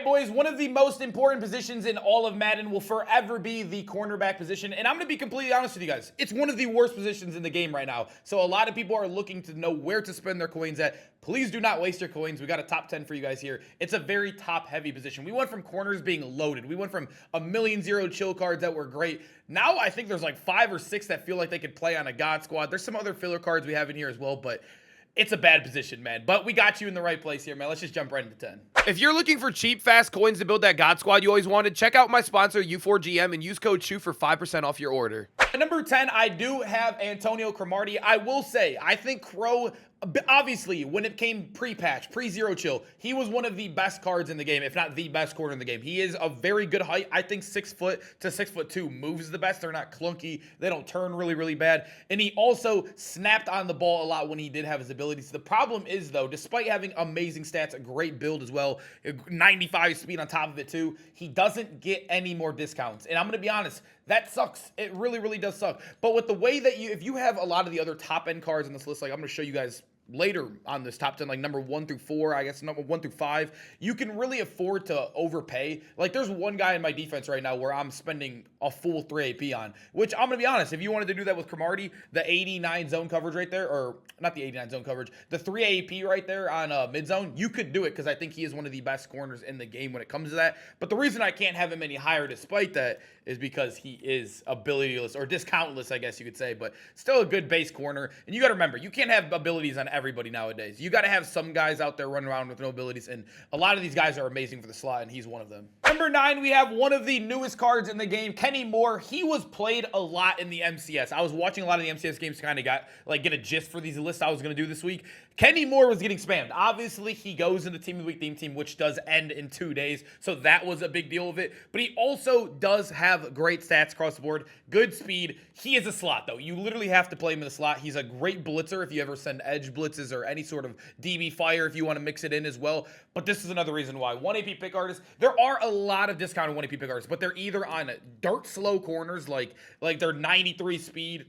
boys, one of the most important positions in all of Madden will forever be the cornerback position. And I'm going to be completely honest with you guys. It's one of the worst positions in the game right now. So a lot of people are looking to know where to spend their coins at. Please do not waste your coins. We got a top 10 for you guys here. It's a very top-heavy position. We went from corners being loaded. We went from a million zero chill cards that were great. Now I think there's like 5 or 6 that feel like they could play on a God squad. There's some other filler cards we have in here as well, but it's a bad position, man. But we got you in the right place here, man. Let's just jump right into 10. If you're looking for cheap, fast coins to build that God squad you always wanted, check out my sponsor, U4GM, and use code SHOE for 5% off your order. At number 10, I do have Antonio Cromartie. I will say, I think Crow, obviously, when it came pre-patch, pre-zero chill, he was one of the best cards in the game, if not the best corner in the game. He is a very good height. I think 6 foot to 6'2" moves the best. They're not clunky. They don't turn really, really bad. And he also snapped on the ball a lot when he did have his abilities. The problem is, though, despite having amazing stats, a great build as well, 95 speed on top of it too, he doesn't get any more discounts. And I'm going to be honest, that sucks. It really, really does suck. But with the way that if you have a lot of the other top-end cards in this list, like I'm going to show you guys later on this top 10, like number 1 through 4, I guess number 1 through 5, you can really afford to overpay. Like there's one guy in my defense right now where I'm spending a full 3 AP on, which I'm going to be honest, if you wanted to do that with Cromartie, the 89 zone coverage right there, or not the 89 zone coverage, the 3 AP right there on mid zone, you could do it because I think he is one of the best corners in the game when it comes to that. But the reason I can't have him any higher despite that is because he is abilityless or discountless, I guess you could say, but still a good base corner. And you got to remember, you can't have abilities on everybody nowadays. You got to have some guys out there running around with no abilities, and a lot of these guys are amazing for the slot, and he's one of them. Number 9, we have one of the newest cards in the game, Kenny Moore. He was played a lot in the MCS. I was watching a lot of the MCS games to kind of get a gist for these lists I was going to do this week. Kenny Moore was getting spammed. Obviously, he goes in the Team of the Week theme team, which does end in 2 days, so that was a big deal of it. But he also does have great stats across the board, good speed. He is a slot, though. You literally have to play him in the slot. He's a great blitzer if you ever send edge blitzes or any sort of DB fire if you want to mix it in as well. But this is another reason why. 1 AP pick artists, there are a lot of discounted 1 AP pick artists, but they're either on dirt slow corners, like they're 93 speed.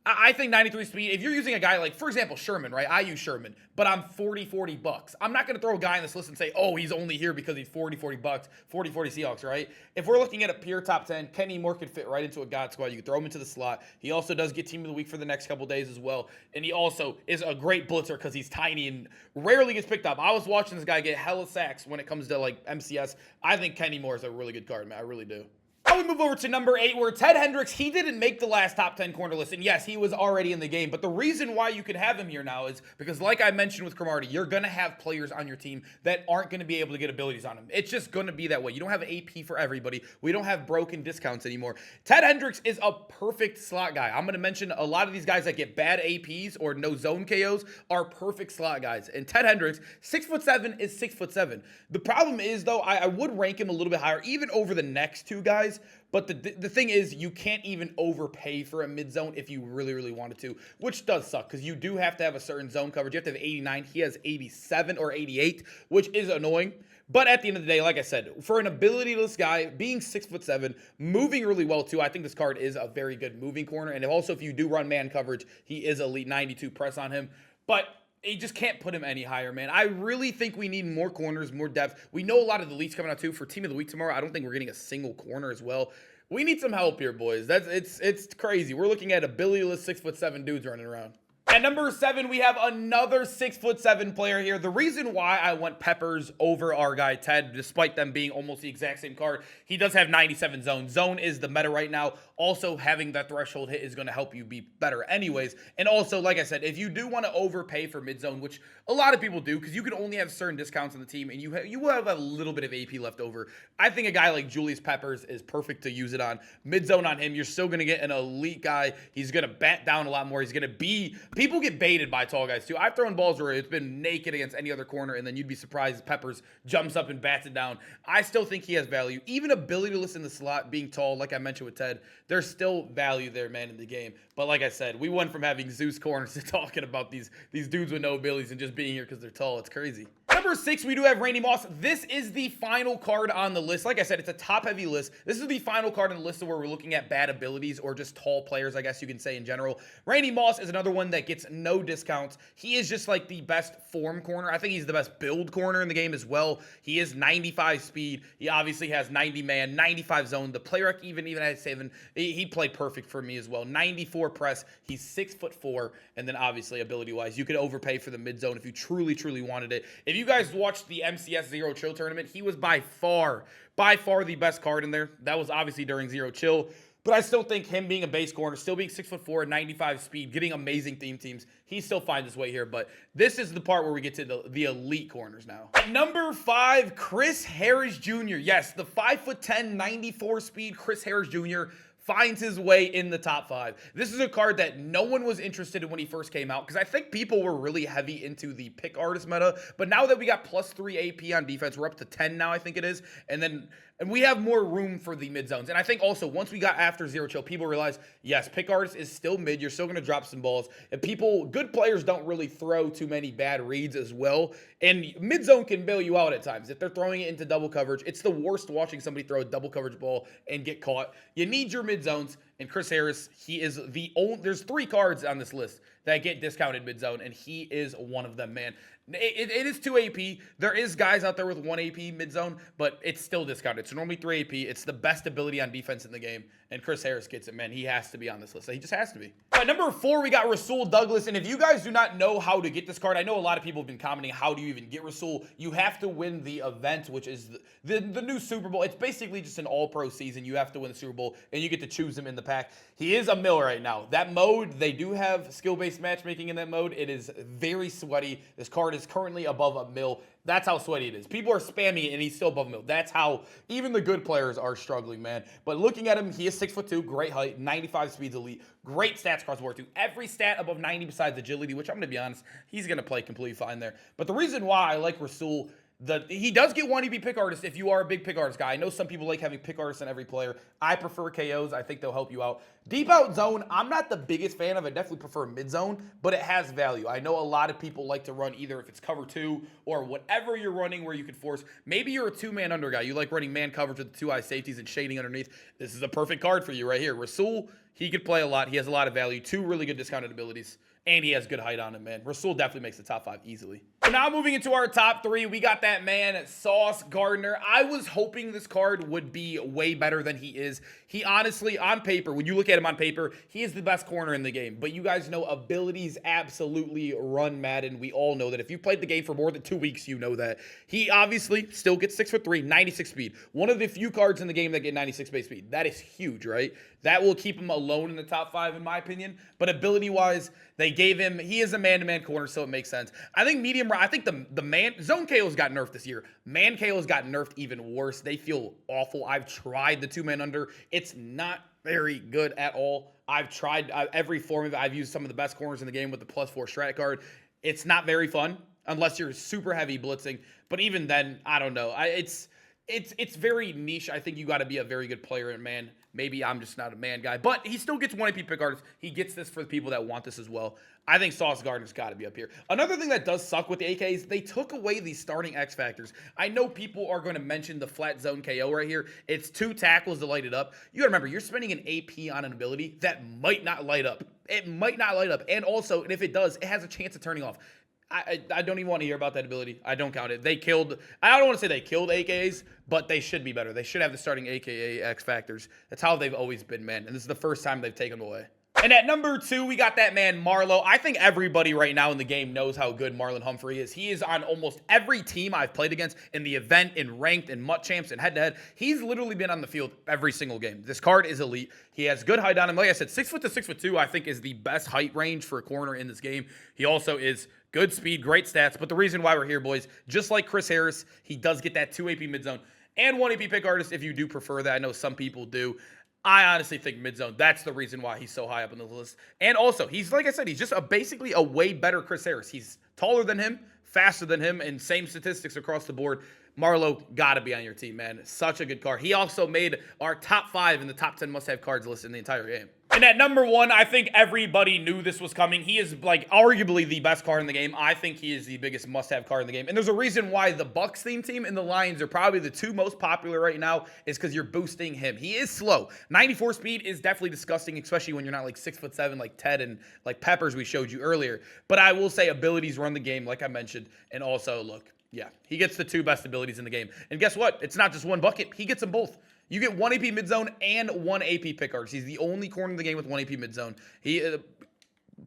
I think 93 speed, if you're using a guy like, for example, Sherman, right? I use Sherman, but I'm 40 bucks. I'm not going to throw a guy in this list and say, oh, he's only here because he's 40 bucks, 40 Seahawks, right? If we're looking at a pure top 10, Kenny Moore could fit right into a God squad. You could throw him into the slot. He also does get Team of the Week for the next couple days as well. And he also is a great blitzer because he's tiny and rarely gets picked up. I was watching this guy get hella sacks when it comes to like MCS. I think Kenny Moore is a really good card, man. I really do. Now we move over to number 8, where Ted Hendricks, he didn't make the last top 10 corner list, and yes, he was already in the game, but the reason why you can have him here now is because, like I mentioned with Cromartie, you're going to have players on your team that aren't going to be able to get abilities on him. It's just going to be that way. You don't have AP for everybody. We don't have broken discounts anymore. Ted Hendricks is a perfect slot guy. I'm going to mention a lot of these guys that get bad APs or no zone KOs are perfect slot guys, and Ted Hendricks, 6'7" is 6'7". The problem is, though, I would rank him a little bit higher, even over the next 2 guys. But the thing is, you can't even overpay for a mid-zone if you really, really wanted to, which does suck because you do have to have a certain zone coverage. You have to have 89. He has 87 or 88, which is annoying. But at the end of the day, like I said, for an abilityless guy, being 6'7", moving really well too, I think this card is a very good moving corner. And also, if you do run man coverage, he is elite 92 press on him. But you just can't put him any higher, man. I really think we need more corners, more depth. We know a lot of the elites coming out too. For Team of the Week tomorrow, I don't think we're getting a single corner as well. We need some help here, boys. It's crazy. We're looking at abilityless 6'7" dudes running around. At number 7, we have another 6'7" player here. The reason why I went Peppers over our guy Ted, despite them being almost the exact same card, he does have 97 zone. Zone is the meta right now. Also, having that threshold hit is going to help you be better anyways. And also, like I said, if you do want to overpay for mid-zone, which a lot of people do, because you can only have certain discounts on the team, and you will have a little bit of AP left over. I think a guy like Julius Peppers is perfect to use it on. Mid-zone on him, you're still going to get an elite guy. He's going to bat down a lot more. He's going to be... People get baited by tall guys, too. I've thrown balls where it's been naked against any other corner, and then you'd be surprised if Peppers jumps up and bats it down. I still think he has value. Even abilityless in the slot, being tall, like I mentioned with Ted, there's still value there, man, in the game. But like I said, we went from having Zeus corners to talking about these dudes with no abilities and just being here because they're tall. It's crazy. Number 6, we do have Randy Moss. This is the final card on the list. Like I said, it's a top-heavy list. This is the final card on the list where we're looking at bad abilities or just tall players, I guess you can say in general. Randy Moss is another one that gets no discounts. He is just like the best form corner. I think he's the best build corner in the game as well. He is 95 speed. He obviously has 90 man, 95 zone. The play rec even at 7, he played perfect for me as well. 94 press. He's 6'4", and then obviously ability-wise, you could overpay for the mid zone if you truly wanted it. If you guys watched the MCS Zero Chill tournament, he was by far the best card in there. That was obviously during Zero Chill. But I still think him being a base corner, still being 6'4", 95 speed, getting amazing theme teams, he still finds his way here. But this is the part where we get to the elite corners now. At number 5, Chris Harris Jr. Yes, the 5'10", 94 speed Chris Harris Jr. finds his way in the top 5. This is a card that no one was interested in when he first came out because I think people were really heavy into the pick artist meta. But now that we got +3 AP on defense, we're up to 10 now, I think it is. And we have more room for the mid zones. And I think also once we got after Zero Chill, people realized, yes, pick artist is still mid. You're still going to drop some balls. And good players don't really throw too many bad reads as well. And mid zone can bail you out at times. If they're throwing it into double coverage, it's the worst watching somebody throw a double coverage ball and get caught. You need your mid zones. And Chris Harris, he is the only, there's 3 cards on this list that get discounted mid zone, and he is one of them, man. It is 2 AP. There is guys out there with 1 AP mid zone, but it's still discounted. So normally 3 AP. It's the best ability on defense in the game, and Chris Harris gets it, man. He has to be on this list. He just has to be. At number 4, we got Rasul Douglas, and if you guys do not know how to get this card, I know a lot of people have been commenting, how do you even get Rasul? You have to win the event, which is the new Super Bowl. It's basically just an all-pro season. You have to win the Super Bowl, and you get to choose him in the pack. He is a mill right now. That mode, they do have skill-based matchmaking in that mode. It is very sweaty. This card is currently above a mill. That's how sweaty it is. People are spamming it, and he's still above a mill. That's how even the good players are struggling, man. But looking at him, he is 6'2", great height, 95 speeds elite, great stats across the board too. Every stat above 90 besides agility, which I'm going to be honest, he's going to play completely fine there. But the reason why I like Rasul, he does get 1 EP pick artist if you are a big pick artist guy. I know some people like having pick artists on every player. I prefer KOs. I think they'll help you out. Deep out zone, I'm not the biggest fan of. I definitely prefer mid zone, but it has value. I know a lot of people like to run either if it's cover 2 or whatever you're running where you can force. Maybe you're a 2-man under guy. You like running man coverage with the 2 eye safeties and shading underneath. This is a perfect card for you right here. Rasul, he could play a lot. He has a lot of value. 2 really good discounted abilities. And he has good height on him, man. Rasul definitely makes the top 5 easily. So now moving into our top 3, we got that man, Sauce Gardner. I was hoping this card would be way better than he is. He honestly, on paper, when you look at him on paper, he is the best corner in the game. But you guys know abilities absolutely run Madden. We all know that. If you've played the game for more than 2 weeks, you know that. He obviously still gets 6'3", 96 speed. One of the few cards in the game that get 96 base speed. That is huge, right? That will keep him alone in the top 5, in my opinion. But ability-wise, they gave him, he is a man-to-man corner, so it makes sense. I think the man, zone KOs got nerfed this year. Man KOs got nerfed even worse. They feel awful. I've tried the 2-man under. It's not very good at all. I've tried every form of it. I've used some of the best corners in the game with the +4 strat card. It's not very fun unless you're super heavy blitzing. But even then, I don't know. It's very niche. I think you got to be a very good player in man. Maybe I'm just not a man guy. But he still gets 1 AP pick artist. He gets this for the people that want this as well. I think Sauce Gardner's got to be up here. Another thing that does suck with the AKs, they took away the starting X factors. I know people are going to mention the flat zone KO right here. It's 2 tackles to light it up. You got to remember, you're spending an AP on an ability that might not light up. It might not light up. And also, if it does, it has a chance of turning off. I don't even want to hear about that ability. I don't count it. I don't want to say they killed AKs, but they should be better. They should have the starting AKA X factors. That's how they've always been, man. And this is the first time they've taken them away. And at number 2, we got that man, Marlo. I think everybody right now in the game knows how good Marlon Humphrey is. He is on almost every team I've played against in the event, in ranked, in MUT champs, and head-to-head. He's literally been on the field every single game. This card is elite. He has good height on him. Like I said, 6 foot to 6'2", I think is the best height range for a corner in this game. He also is good speed, great stats. But the reason why we're here, boys, just like Chris Harris, he does get that 2 AP mid zone and 1 AP pick artist if you do prefer that. I know some people do. I honestly think mid-zone, that's the reason why he's so high up on the list. And also, he's, like I said, he's just basically a way better Chris Harris. He's taller than him, faster than him, and same statistics across the board. Marlowe got to be on your team, man. Such a good card. He also made our top 5 in the top 10 must-have cards list in the entire game. And at number 1, I think everybody knew this was coming. He is, like, arguably the best card in the game. I think he is the biggest must-have card in the game. And there's a reason why the Bucks theme team and the Lions are probably the 2 most popular right now is because you're boosting him. He is slow. 94 speed is definitely disgusting, especially when you're not, like, 6'7", like Ted and, like, Peppers we showed you earlier. But I will say abilities run the game, like I mentioned. And also, look, yeah, he gets the 2 best abilities in the game. And guess what? It's not just one bucket. He gets them both. You get 1 AP mid-zone and 1 AP pick artist. He's the only corner in the game with 1 AP mid-zone.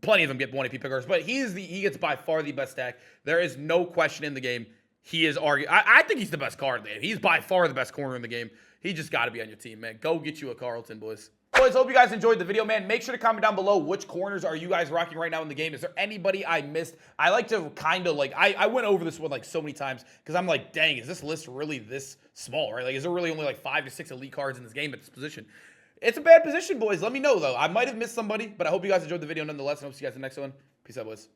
Plenty of them get 1 AP pick artist, but he gets by far the best stack. There is no question in the game. He is I think he's the best card in the game. He's by far the best corner in the game. He just got to be on your team, man. Go get you a Carlton, boys. Boys, hope you guys enjoyed the video, man. Make sure to comment down below which corners are you guys rocking right now in the game. Is there anybody I missed? I like to kind of like, I went over this one like so many times because I'm like, dang, is this list really this small, right? Like, is there really only like 5 to 6 elite cards in this game at this position? It's a bad position, boys. Let me know, though. I might have missed somebody, but I hope you guys enjoyed the video nonetheless, and I'll see you guys in the next one. Peace out, boys.